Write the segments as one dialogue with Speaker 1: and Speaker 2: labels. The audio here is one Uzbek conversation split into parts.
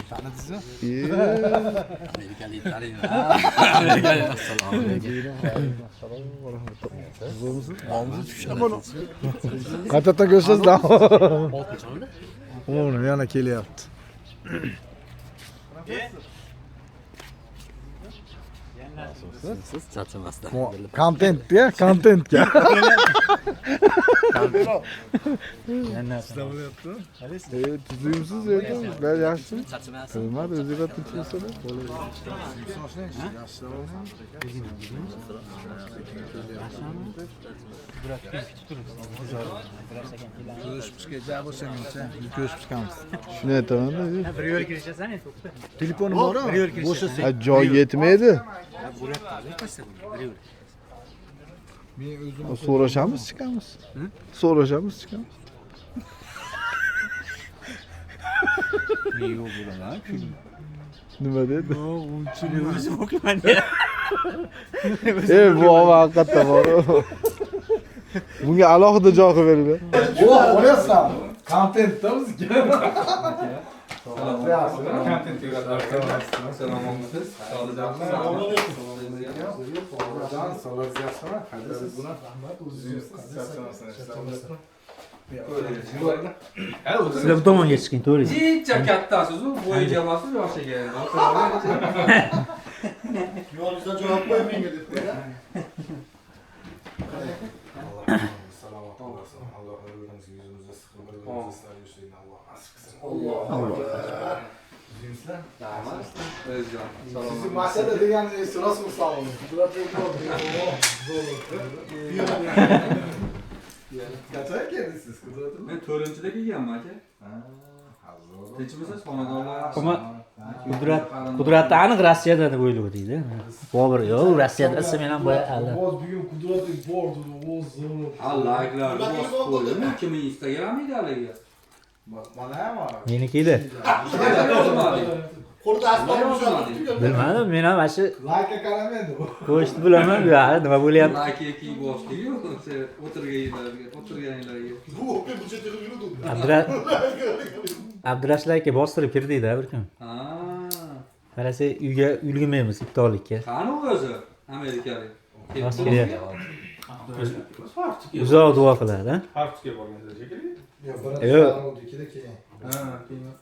Speaker 1: Tanıdınız
Speaker 2: Amerikaliklar edi. Assalomu alaykum.
Speaker 1: Qaytadan ko'rsatsa. O'g'lim yana kelyapti.
Speaker 2: Siz charchamasdan.
Speaker 1: Kontentga, kontentga. Tuzluyumsiz yo'qmi? Ben yaxshi. Qilmadi, o'ziga tutibsizlar. Shuni aytaman-da.
Speaker 3: Bir yo'l kirishasan endi.
Speaker 1: Telefonim bor-ku. Bo'shasa. Joy yetmaydi. Men o'zim so'rashamiz, chiqamiz. So'rashamiz, chiqamiz.
Speaker 3: Yo'q bo'laman.
Speaker 1: Nima dedi?
Speaker 3: O'zim o'qiman.
Speaker 1: Bu haqiqatda bor. Bunga alohida joy qilib beringlar. O'yapsan. Kontentda bizga. Kontent yaratadi. Assalomu alaykum.
Speaker 3: Sizlar bu tomonga chiqing, to'g'ri.
Speaker 4: Jicha kattasiz-ku, bo'yi jamasiz yoshiga.
Speaker 1: Yo'lingizda javob qo'ymayman debdi. Salomat bo'lasizlar. Alloh o'zingizni yuzingizga siqib qo'ysin. Alloh nasib qilsin. Alloh. Sizlar?
Speaker 4: O'zjon.
Speaker 1: Siz masala deganingiz rasm sog'liq. Qachon keldingiz Qudratilla?
Speaker 4: Men 4-da kelganman aka. Tinchmisiz xonadonlar?
Speaker 3: Qudratni aniq Rossiyada deb o'ylaydi. Bobur, yo'q, Rossiyada esa men ham boya hali.
Speaker 1: Bugun Qudratlik bor dedi, o'z.
Speaker 4: Allahlar, bos qo'ydimi? Kimin Instagram edi haligi?
Speaker 1: Mana ham bor.
Speaker 3: Meniki edi.
Speaker 1: Qo'lda asbob
Speaker 3: Bilmadim, men ham mana shu
Speaker 1: Layka qaramaydi bu.
Speaker 3: qo'shni bilaman, bu yoqda nima bo'lyapti.
Speaker 4: Like ki bosdiku, o'tirganlarga.
Speaker 1: Bu budjetga yurdi.
Speaker 3: Abdurashid aka bostirib kirdikda bir kun.
Speaker 4: Ha.
Speaker 3: Qarasa uyga ulgurmaymiz iftorlikka.
Speaker 4: Qani o'zi? Amerikalik.
Speaker 3: Bos kelyapti. Uzoq duo qiladi, ha?
Speaker 5: Harfga borgansiz shekilli.
Speaker 3: Yo'q.
Speaker 5: Ha, keyin.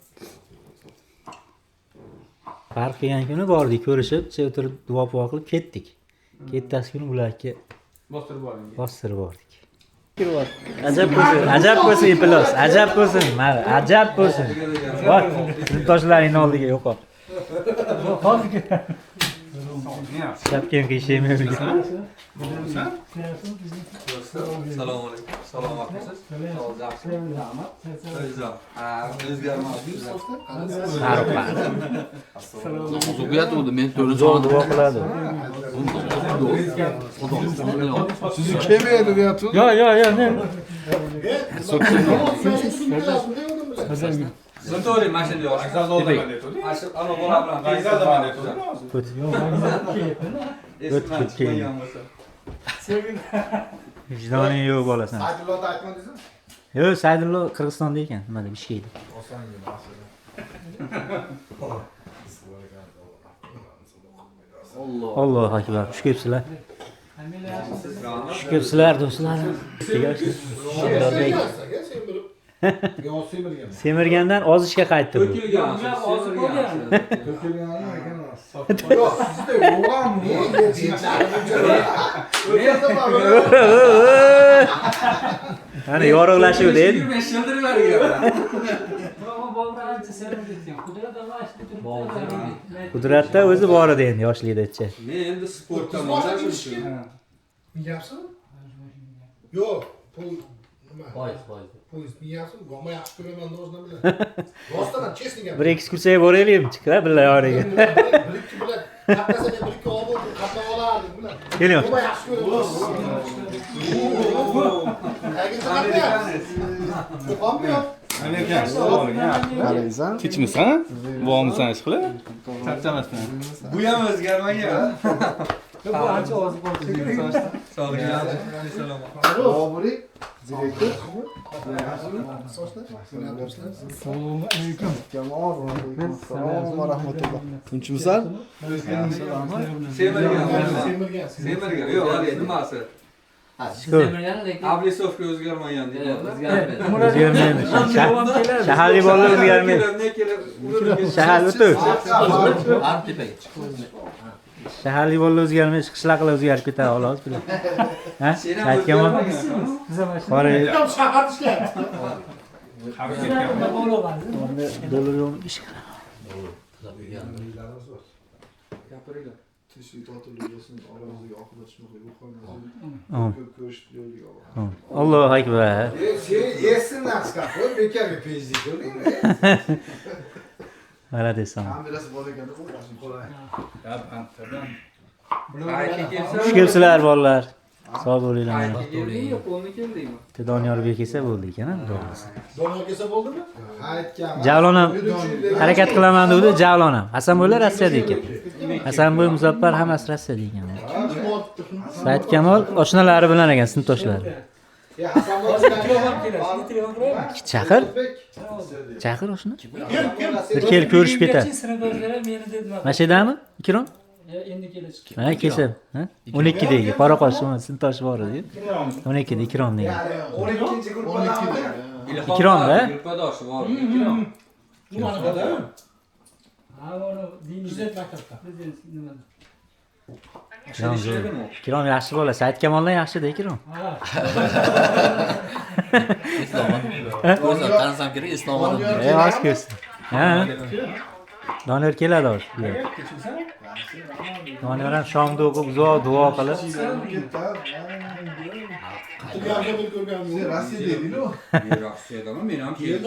Speaker 3: Farq qilgan kuni bordik, ko'rishib, o'tirib duo qilib ketdik. Ketasi kuni bularga
Speaker 5: Bostirib boring.
Speaker 3: bostirib bordik. Ajab bo'lsin Iplos, ajab bo'lsin, mana ajab bo'lsin. Bor, sinfdoshlaringning oldiga yo'qol. Shapkam kiyishmayapti.
Speaker 4: Assalomu alaykum. Salomatmisiz? O'zjon. Ha, o'zgarmadingiz.
Speaker 2: O'qiyatuvdi, men
Speaker 3: Uzoq duo qiladi.
Speaker 1: Sizni kelmaydi deyapsiz.
Speaker 3: Yo'q, men
Speaker 4: Suntori mashina yo'q.
Speaker 5: Zaldodaman deb turdi.
Speaker 4: Ana bola bilan
Speaker 5: Zaldodaman deb turdi.
Speaker 3: Vijdoning yo'q bolasan.
Speaker 1: Saydullohni aytmadingizmi?
Speaker 3: Yo'q, Saydullo Qirg'izistonda ekan, nimada Bishkekda.
Speaker 1: Osongi masala.
Speaker 3: Allohu akbar. Xush kelibsizlar. Xush kelibsizlar do'stlarim.
Speaker 1: Yo, semirgan.
Speaker 3: Semirgandan ozishga qaytdi bu.
Speaker 4: To'kilgan.
Speaker 1: To'kilgani ekan. Yo'q, sizda yo'qmi?
Speaker 3: Ana yorug'lashuvdi endi.
Speaker 4: 25 yildir beriga.
Speaker 3: Qudratda o'zi bor edi endi yoshlikdacha.
Speaker 4: Men endi sportga mo'ljallanishim.
Speaker 1: Miyapsizmi? Yo'q, pul nima?
Speaker 2: Foiz.
Speaker 1: Poyezd miyapsizmi? Vaqma yaxshi ko'raman o'zini bilan. Rostdan, chestni gap.
Speaker 3: Bir ekskursiyaga boraylikmi? Chiqlar birga yoniga.
Speaker 1: Bir-ikki bilan qatnasa men bir-ikki olib qatnab olardim bilan.
Speaker 3: Keling.
Speaker 1: Vaqma yaxshi ko'raman. Qaraysan?
Speaker 5: Kechmisan? Bo'lmisan ish qilib? Charchamasdan.
Speaker 4: Bu ham o'zgarmagan.
Speaker 5: Bu ancha oz bo'ldi. Sog'ligingiz. Salom.
Speaker 1: Boburi, direktor.
Speaker 5: Assalomu alaykum.
Speaker 1: Kamol, assalomu va rahmatulloh. Tinchmisan?
Speaker 4: Semirgan. Yo'q, hali nimasi? Ablisovga o'zgarmagan deydi.
Speaker 3: O'zgarmaydi. Shaharli bolalar o'zgarmaydi. Shahar o'tib. Shaharli bolalar o'zgarmaydi, qishloqlar o'zgarib ketadi xolos bular. Ha? Aytganman. Qora
Speaker 6: shahar ishlayapti.
Speaker 3: dollar yo'q ish.
Speaker 4: Gapiringlar.
Speaker 3: Allohu akbar.
Speaker 1: Yesinlar chiqadi, bekarga pejlik ko'rdingmi?
Speaker 3: Mana desam.
Speaker 1: Kamerasi bor ekan, qo'ying.
Speaker 4: Aytga kelsa,
Speaker 3: Xush kelibsizlar bolalar. Sog' bo'linglar.
Speaker 4: aytga keldingmi, qo'lni keldingmi?
Speaker 3: Doniyorbek kelsa bo'ldi ekan, to'g'risi.
Speaker 6: Doniyor kelsa bo'ldimi?
Speaker 1: Aytgan.
Speaker 3: Javlon ham harakat qilaman degdi, Javlon ham. Hasanboylar Rossiyada ekan. Hasanboy, Muzaffar hammasi Rossiyada ekan. Said Kamol oshnalari bilan ekan, sinfdoshlari. Chaqir. Chaqir oshna. Bir kelib ko'rishib ketadi. Mana shu yerdami? Ikrom?
Speaker 5: Endi keladi.
Speaker 3: Mana kelsa, ha? 12 deydi. Qora qoshim sinfdosh bor edi. 12 da Ikrom degan.
Speaker 1: 12-chi guruhda.
Speaker 3: Ikrom-da?
Speaker 4: Guruhdoshi bor. Ikrom.
Speaker 5: Ha, mana dinimizda maktabda. Nimada?
Speaker 3: Ikrom yaxshi bola. Said Kamoldan yaxshi-da Ikrom.
Speaker 5: Ha.
Speaker 2: O'zim tanasam kerak, islomdan.
Speaker 3: Oz ko'rsin. Ha. Doniyor keladi hozir. Doniyor ham shomda o'qib, uzoq duo qilib.
Speaker 1: Rossiyada eding-ku.
Speaker 4: Rossiyadami? Men ham keldim.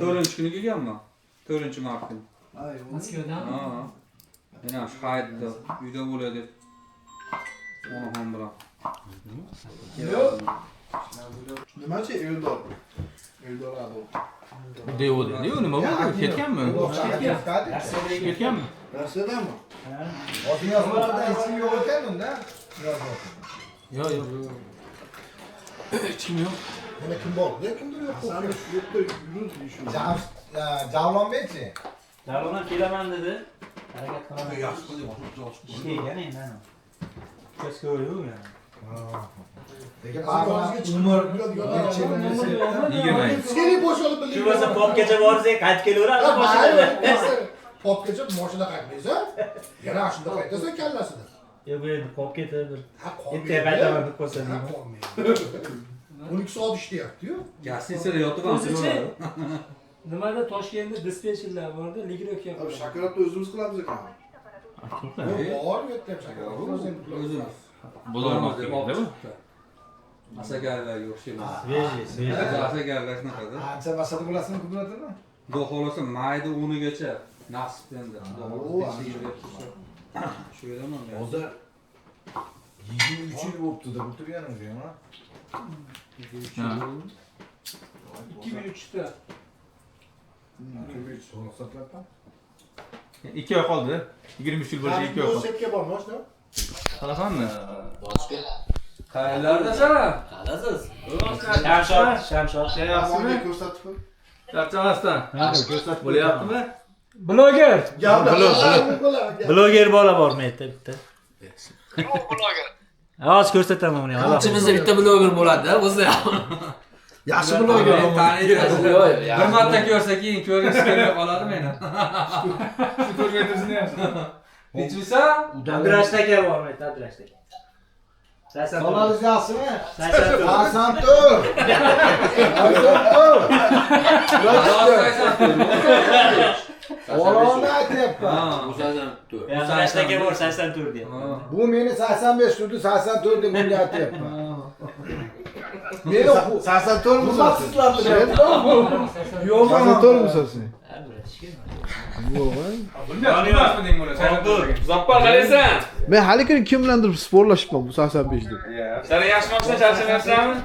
Speaker 4: 4-kuni kelganman. 4-mart kuni.
Speaker 5: Moskvadan.
Speaker 4: Ha. Men ham shahidda uyda bo'ladi deb. Onam bilan.
Speaker 1: Nimachi Eldor? Eldor ado.
Speaker 5: Devdi, nima bo'ldi? Ketganmi? Ketganmi?
Speaker 1: Rossiyadanmi? Otingiz borada hech kim yo'q ekan unda.
Speaker 5: Yo'q, yo'q. Hech kim yo'q.
Speaker 6: Yana kim bor? Kimdir yo'q.
Speaker 1: Sen shu yerda yurib
Speaker 6: Javlonbekchi.
Speaker 3: Davron kelaman dedi. Harakat qilaman. Yaxshi ishlaygan endi. Ko'sko'y yo'q yani.
Speaker 6: Lekin umr seni bo'shalib
Speaker 3: Shu bo'lsa popgacha borsak, qaytib kelaveradi boshida.
Speaker 6: popgacha moshina qaytmaysan. Yana shunda qaytasan kallasida.
Speaker 3: Yo'q, bu endi popgacha bir.
Speaker 6: Ha,
Speaker 3: Ertaga qaytaman deb qo'ysa.
Speaker 6: 12 soat ishlayapti-yu.
Speaker 4: Gastinsada yotib ham
Speaker 5: O'zichi nimada Toshkentda dispetcherlar borda, ligirovka qiladi.
Speaker 1: Shokoladni o'zimiz qilamiz ekan.
Speaker 6: Bor yerda shakar.
Speaker 4: o'zimiz.
Speaker 5: Bularni
Speaker 4: Bularni Asagarlarga o'xshayman.
Speaker 3: Svejiy.
Speaker 4: Asagarlar shunaqada.
Speaker 1: Ancha masada bo'lasizmi, Qudratini?
Speaker 4: Xudo xolasa mayda unigacha nasib endi. Shu yerdaman men.
Speaker 1: Hozir 23 yil bo'libdi-da, bu turganimiz ham, ha?
Speaker 5: 2003da.
Speaker 1: 23 hisoblatdan.
Speaker 5: 2 oy qoldi. 23 yil bo'lishi 2 oy qoldi.
Speaker 6: Sepga bor moshina.
Speaker 5: Qalasanmi?
Speaker 4: Qayerlardasan?
Speaker 2: Qalasiz.
Speaker 3: Shamshod.
Speaker 1: Yaxshimi? Ko'rsatib qo'y.
Speaker 5: Charchamasdan.
Speaker 1: Ko'rsatib
Speaker 5: Bo'lyaptimi? Bloger.
Speaker 3: Bloger bola bor men bitta. Hozir ko'rsataman uni.
Speaker 2: Ichimizda bitta bloger bo'ladi-da, bo'lsa ham.
Speaker 1: Yaxshi bloger.
Speaker 4: Taniysiz. Bir marta ko'rsa keyin ko'rgisi kelmay qoladi meni.
Speaker 5: Shu ko'rganingizni yaxshi.
Speaker 4: Nechmisan?
Speaker 3: Abdurash aka bor men, Abdurash aka.
Speaker 1: Bolangiz yaxshimi?
Speaker 3: Saysan.
Speaker 1: Saysan tur. Olonni aytyapman.
Speaker 2: O'zazam tur.
Speaker 3: Abdurash aka bor, 84 deyapti.
Speaker 1: Bu meni 85 turdi, 84 deb menga aytyapman. Meni 84 misosiz? Yo'q, 84 misosiz.
Speaker 4: Bilmasmiding buni?
Speaker 7: Zappar qalaysan?
Speaker 1: Men hali kuni kim bilandir sporlashibman bu 85 deb.
Speaker 7: Sen yaxshimaksan, charchamayapsanmi?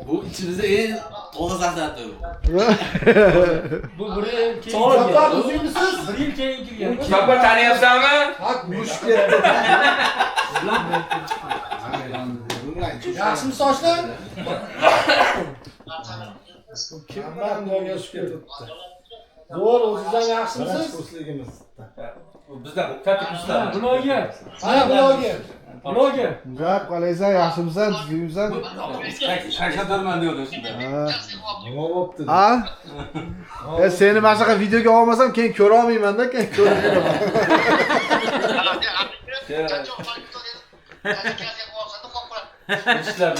Speaker 2: Bu ichimizda eng toza sahnadir.
Speaker 5: Bu bir yil keyin.
Speaker 6: Zappar uzunmisiz?
Speaker 5: Bir yil keyin kirgan.
Speaker 7: Zappar taniyapsanmi?
Speaker 6: Haq mushuk ketdi. Yaxshimi sochlar? Kimdan o'rgashib ketibdi? Zo'r, o'zingizdan yaxshimisiz?
Speaker 7: Bizdan katta kurslar.
Speaker 5: Bloger.
Speaker 6: Ha, bloger.
Speaker 5: Bloger.
Speaker 1: Gap qalaysan, yaxshimisan, tuzukmisan?
Speaker 7: Shayxatorman deydi shunda.
Speaker 1: Nima bo'pti? Ha? Seni mana shunaqa videoga olmasam, keyin ko'ra olmayman-da, keyin ko'rib beraman.
Speaker 7: Ishlar